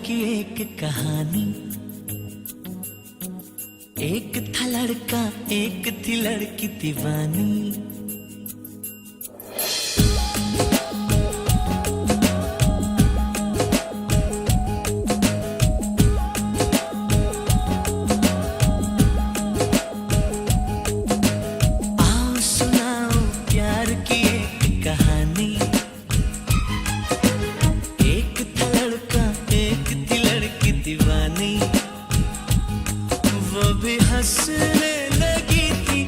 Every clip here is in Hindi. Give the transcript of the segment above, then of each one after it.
की एक कहानी। एक था लड़का, एक थी लड़की दीवानी। आओ सुनाओ प्यार की एक कहानी। एक था लड़का, एक थी लड़की दीवानी। वो भी हंसने लगी थी,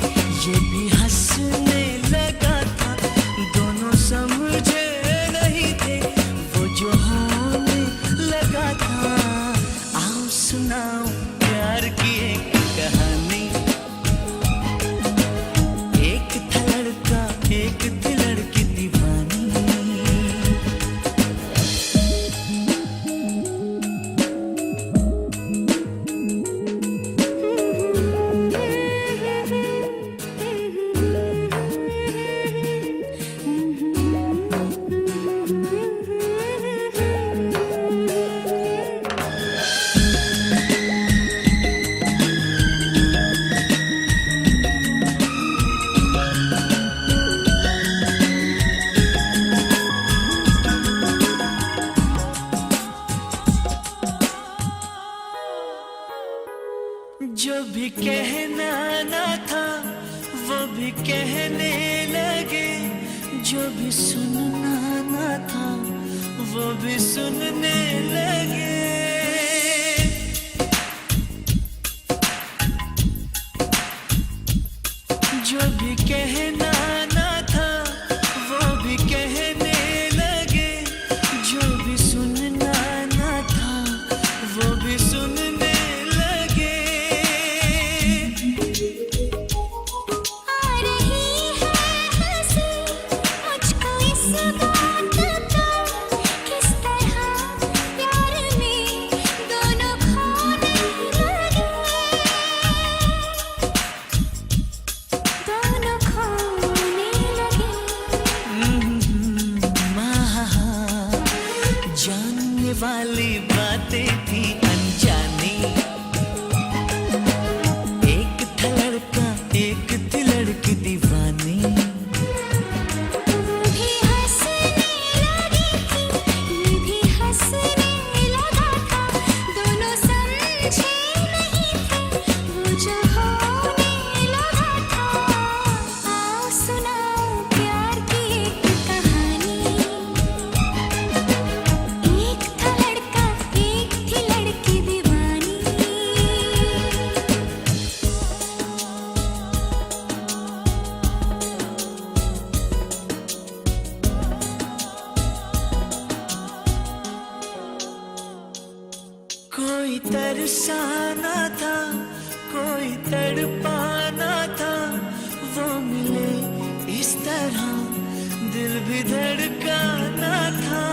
ये भी हंसने लगा था। दोनों समझे नहीं थे, वो जो होने लगा था। आओ सुनाओ प्यार की एक कहानी। एक था लड़का, एक थी लड़की दीवानी। जो भी कहना ना था वो भी कहने लगे। जो भी सुनना ना था वो भी सुनने लगे। जो भी कहना ना था वो भी कहने लगे। जो भी सुनना ना था वो भी सुनने लगे। आ रही है हंसी मुझको इस बात का, किस तरह प्यार में दोनों खोने लगे। दोनों खोने लगे। जानने वाली बातें थी अनजानी। एक था लड़का, एक थी लड़की दीवानी। वो भी हंसने लगी थी, ये भी हंसने लगा था। दोनों समझे नहीं थे, वो जो होने लगा था। आओ सुनाओ प्यार की एक कहानी। एक था लड़का, एक थी लड़की दीवानी। कोई तरसाना था, कोई तड़पाना था। वो मिले इस तरह दिल भी धड़काना था।